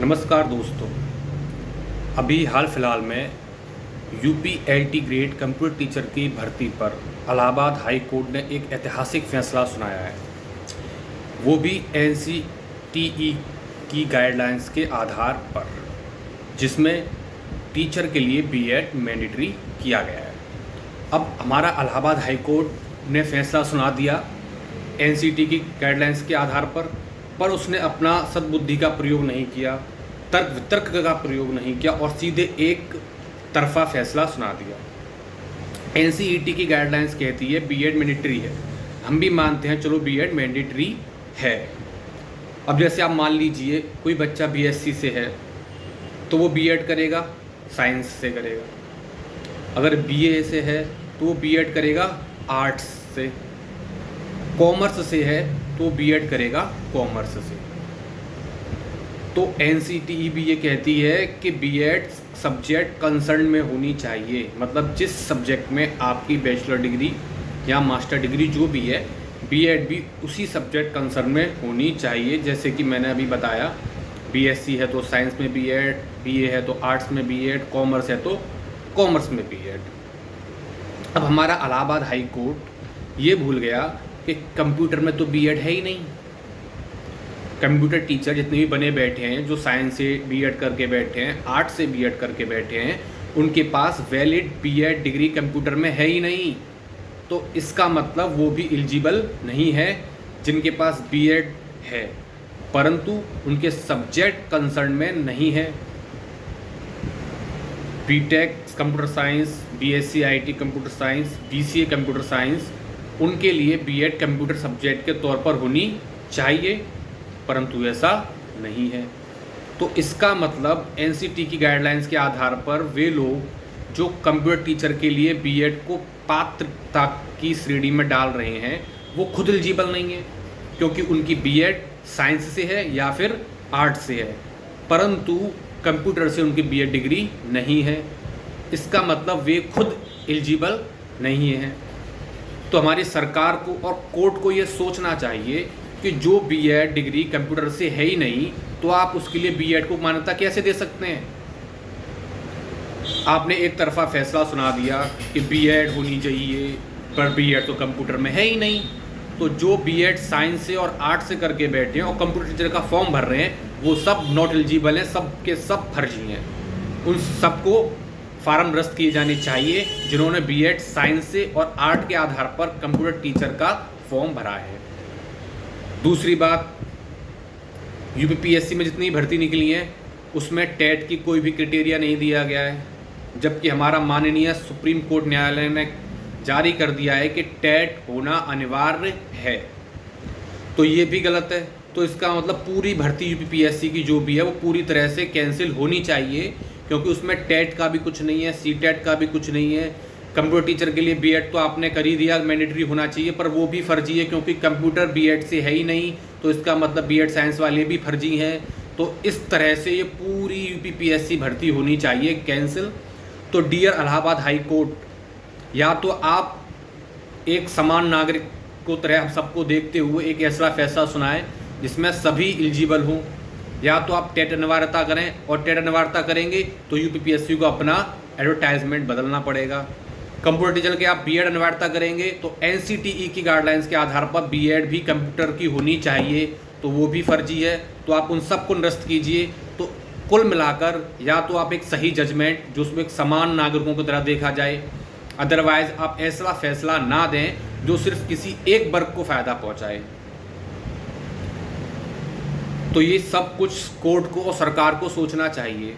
नमस्कार दोस्तों। अभी हाल फिलहाल में UP LT grade computer teacher की भर्ती पर इलाहाबाद हाई कोर्ट ने एक ऐतिहासिक फैसला सुनाया है, वो भी एनसीटीई की गाइडलाइंस के आधार पर, जिसमें टीचर के लिए बीएड मैंडेटरी किया गया है। अब हमारा इलाहाबाद हाई कोर्ट ने फैसला सुना दिया एनसीटी की गाइडलाइंस के आधार पर उसने अपना सद्बुद्धि का प्रयोग नहीं किया, तर्क वितर्क का प्रयोग नहीं किया और सीधे एक तरफा फैसला सुना दिया। एनसीईटी की गाइडलाइंस कहती है बीएड मैंडेटरी है, हम भी मानते हैं चलो बीएड मैंडेटरी है। अब जैसे आप मान लीजिए कोई बच्चा बीएससी से है तो वो बीएड करेगा, साइंस से करेगा। अगर बीए से है तो वो बीएड करेगा आर्ट्स से। कॉमर्स से है तो बीएड करेगा कॉमर्स से। तो एनसीटीई भी ये कहती है कि बीएड सब्जेक्ट कंसर्न में होनी चाहिए, मतलब जिस सब्जेक्ट में आपकी बैचलर डिग्री या मास्टर डिग्री जो भी है, बीएड भी उसी सब्जेक्ट कंसर्न में होनी चाहिए। जैसे कि मैंने अभी बताया, बीएससी है तो साइंस में बीएड, बीए है तो आर्ट्स में बीएड, कॉमर्स है तो कॉमर्स में बीएड। अब हमारा इलाहाबाद हाई कोर्ट ये भूल गया कि कंप्यूटर में तो बीएड है ही नहीं। कंप्यूटर टीचर जितने भी बने बैठे हैं, जो साइंस से बीएड करके बैठे हैं, आर्ट्स से बीएड करके बैठे हैं, उनके पास वैलिड बीएड डिग्री कंप्यूटर में है ही नहीं। तो इसका मतलब वो भी एलिजिबल नहीं है जिनके पास बीएड है, परंतु उनके सब्जेक्ट कंसर्न में नहीं है। BTech computer science, BSc IT computer science, BCA computer science, उनके लिए बीएड कंप्यूटर सब्जेक्ट के तौर पर होनी चाहिए, परंतु ऐसा नहीं है। तो इसका मतलब एनसीटी की गाइडलाइंस के आधार पर वे लोग जो कंप्यूटर टीचर के लिए बीएड को पात्रता की श्रेणी में डाल रहे हैं, वो खुद एलिजिबल नहीं है, क्योंकि उनकी बीएड साइंस से है या फिर आर्ट्स से है, परंतु कंप्यूटर से उनकी बीएड डिग्री नहीं है। इसका मतलब वे खुद एलिजिबल नहीं हैं। तो हमारी सरकार को और कोर्ट को ये सोचना चाहिए कि जो बीएड डिग्री कंप्यूटर से है ही नहीं, तो आप उसके लिए बीएड को मान्यता कैसे दे सकते हैं। आपने एक तरफा फैसला सुना दिया कि बीएड होनी चाहिए, पर बीएड तो कंप्यूटर में है ही नहीं। तो जो बीएड साइंस से और आर्ट्स से करके बैठे हैं और कंप्यूटर टीचर का फॉर्म भर रहे हैं, वो सब नॉट एलिजिबल हैं, सब के सब फर्जी हैं। उन सबको फार्म रद्द किए जाने चाहिए जिन्होंने बीएड साइंस से और आर्ट के आधार पर कंप्यूटर टीचर का फॉर्म भरा है। दूसरी बात, यूपीपीएससी में जितनी भर्ती निकली है उसमें टेट की कोई भी क्राइटेरिया नहीं दिया गया है, जबकि हमारा माननीय सुप्रीम कोर्ट न्यायालय ने जारी कर दिया है कि टेट होना अनिवार्य है। तो ये भी गलत है। तो इसका मतलब पूरी भर्ती यूपीपीएससी की जो भी है वो पूरी तरह से कैंसिल होनी चाहिए, क्योंकि उसमें टेट का भी कुछ नहीं है, सीटेट का भी कुछ नहीं है। कंप्यूटर टीचर के लिए बीएड तो आपने कर ही दिया, मैंडेटरी होना चाहिए, पर वो भी फर्जी है क्योंकि कंप्यूटर बीएड से है ही नहीं। तो इसका मतलब बीएड साइंस वाले भी फर्जी हैं। तो इस तरह से ये पूरी यूपीपीएससी भर्ती होनी चाहिए कैंसिल। तो डियर इलाहाबाद हाई कोर्ट, या तो आप एक समान नागरिक को तरह हम सबको देखते हुए एक ऐसा फैसला सुनाएं जिसमें सभी एलिजिबल हों, या तो आप टेट अनिवार्यता करें, और टेट अनिवार्यता करेंगे तो यूपीपीएससी को अपना एडवर्टाइजमेंट बदलना पड़ेगा। कंप्यूटर टीचर के आप बीएड अनिवार्यता करेंगे तो एनसीटीई की गाइडलाइंस के आधार पर बीएड भी कंप्यूटर की होनी चाहिए, तो वो भी फर्जी है। तो आप उन सबको निरस्त कीजिए। तो कुल मिलाकर या तो आप एक सही जजमेंट जो उसमें एक समान नागरिकों की तरह देखा जाए, अदरवाइज आप ऐसा फैसला ना दें जो सिर्फ किसी एक वर्ग को फ़ायदा पहुंचाए। तो ये सब कुछ कोर्ट को और सरकार को सोचना चाहिए।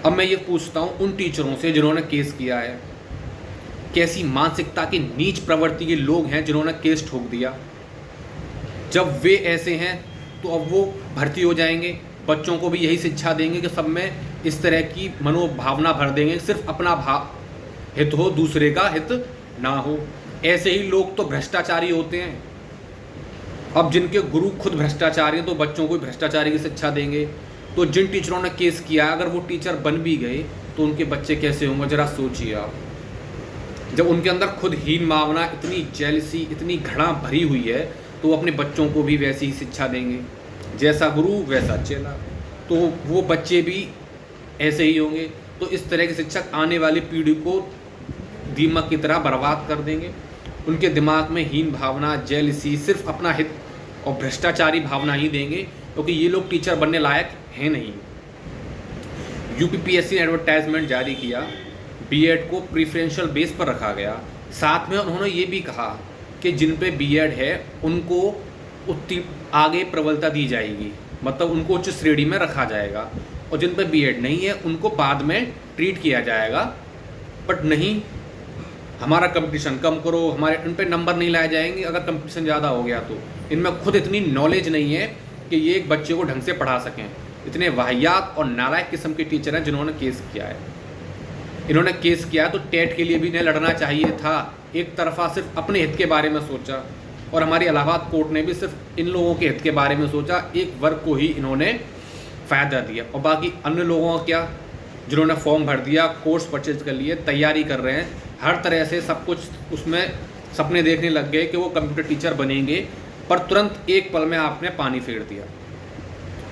अब मैं ये पूछता हूँ उन टीचरों से जिन्होंने केस किया है, कैसी मानसिकता की नीच प्रवृत्ति के लोग हैं जिन्होंने केस ठोक दिया। जब वे ऐसे हैं तो अब वो भर्ती हो जाएंगे, बच्चों को भी यही शिक्षा देंगे कि सब में इस तरह की मनोभावना भर देंगे, सिर्फ अपना हित हो, दूसरे का हित ना हो। ऐसे ही लोग तो भ्रष्टाचारी होते हैं। अब जिनके गुरु खुद भ्रष्टाचारी हैं तो बच्चों को भ्रष्टाचारी की शिक्षा देंगे। तो जिन टीचरों ने केस किया, अगर वो टीचर बन भी गए तो उनके बच्चे कैसे होंगे, जरा सोचिए आप। जब उनके अंदर खुद हीन भावना, इतनी जेलसी, इतनी घृणा भरी हुई है, तो वो अपने बच्चों को भी वैसी ही शिक्षा देंगे, जैसा गुरु वैसा चेला। तो वो बच्चे भी ऐसे ही होंगे। तो इस तरह के शिक्षक आने वाली पीढ़ी को दीमक की तरह बर्बाद कर देंगे। उनके दिमाग में हीन भावना, जेलसी, सिर्फ अपना हित और भ्रष्टाचारी भावना ही देंगे, क्योंकि ये लोग टीचर बनने लायक हैं नहीं। यूपीपीएससी ने एडवर्टाइजमेंट जारी किया, बीएड को प्रीफरेंशियल बेस पर रखा गया। साथ में उन्होंने ये भी कहा कि जिन पे बीएड है उनको उतनी आगे प्रबलता दी जाएगी, मतलब उनको उच्च श्रेणी में रखा जाएगा, और जिन पे बीएड नहीं है उनको बाद में ट्रीट किया जाएगा। बट नहीं, हमारा कंपटीशन कम करो, हमारे इन पे नंबर नहीं लाए जाएंगे अगर कंपटीशन ज़्यादा हो गया तो। इनमें खुद इतनी नॉलेज नहीं है कि ये एक बच्चे को ढंग से पढ़ा सकें। इतने वाहियात और नालायक किस्म के टीचर हैं जिन्होंने केस किया है। इन्होंने केस किया तो टेट के लिए भी इन्हें लड़ना चाहिए था। एक तरफा सिर्फ अपने हित के बारे में सोचा, और हमारी इलाहाबाद कोर्ट ने भी सिर्फ इन लोगों के हित के बारे में सोचा। एक वर्ग को ही इन्होंने फ़ायदा दिया, और बाकी अन्य लोगों का क्या, जिन्होंने फॉर्म भर दिया, कोर्स परचेज कर लिए, तैयारी कर रहे हैं, हर तरह से सब कुछ उसमें सपने देखने लग गए कि वो कंप्यूटर टीचर बनेंगे, पर तुरंत एक पल में आपने पानी फेर दिया।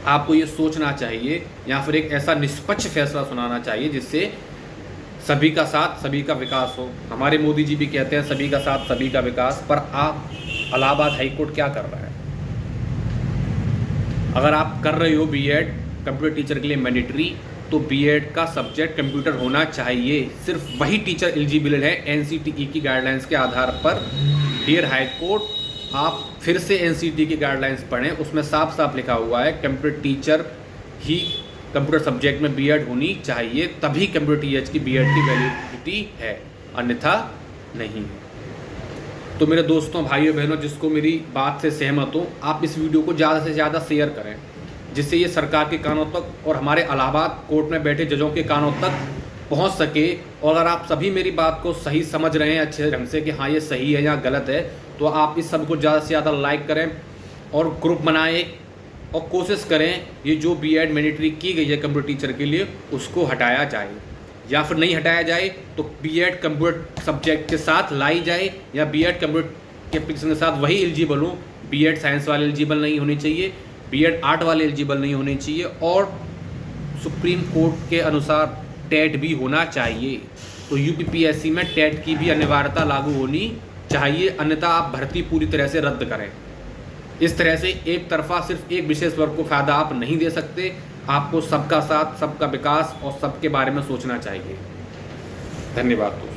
आपको ये सोचना चाहिए, या फिर एक ऐसा निष्पक्ष फैसला सुनाना चाहिए जिससे सभी का साथ सभी का विकास हो। हमारे मोदी जी भी कहते हैं सभी का साथ सभी का विकास, पर आप इलाहाबाद हाईकोर्ट क्या कर रहा है? अगर आप कर रहे हो बीएड कंप्यूटर टीचर के लिए मैंडेटरी, तो बीएड का सब्जेक्ट कंप्यूटर होना चाहिए। सिर्फ वही टीचर एलिजिबल है एनसीटीई की गाइडलाइंस के आधार पर। डियर हाई कोर्ट, आप फिर से एनसीटीई की गाइडलाइंस पढ़ें, उसमें साफ साफ लिखा हुआ है कंप्यूटर टीचर ही कंप्यूटर सब्जेक्ट में बीएड होनी चाहिए, तभी कंप्यूटर टीचर की बीएड की वैलिडिटी है, अन्यथा नहीं। तो मेरे दोस्तों, भाइयों बहनों, जिसको मेरी बात से सहमत हो, आप इस वीडियो को ज़्यादा से ज़्यादा शेयर करें, जिससे ये सरकार के कानों तक और हमारे इलाहाबाद कोर्ट में बैठे जजों के कानों तक पहुंच सके। और अगर आप सभी मेरी बात को सही समझ रहे हैं अच्छे ढंग से कि हाँ ये सही है या गलत है, तो आप इस सब को ज़्यादा से ज़्यादा लाइक करें और ग्रुप बनाएं, और कोशिश करें ये जो बीएड मैंडेटरी की गई है कंप्यूटर टीचर के लिए उसको हटाया जाए, या फिर नहीं हटाया जाए तो बीएड कंप्यूटर सब्जेक्ट के साथ लाई जाए, या बीएड कंप्यूटर के एप्लीकेशन के साथ वही एलिजिबल हो। बीएड साइंस वाले एलिजिबल नहीं होने चाहिए, बीएड आर्ट वाले एलिजिबल नहीं होने चाहिए, और सुप्रीम कोर्ट के अनुसार टेट भी होना चाहिए। तो यूपीपीएससी में टेट की भी अनिवार्यता लागू होनी चाहिए, अन्यथा आप भर्ती पूरी तरह से रद्द करें। इस तरह से एक तरफा सिर्फ एक विशेष वर्ग को फ़ायदा आप नहीं दे सकते। आपको सबका साथ, सबका विकास और सबके बारे में सोचना चाहिए। धन्यवाद दोस्तों।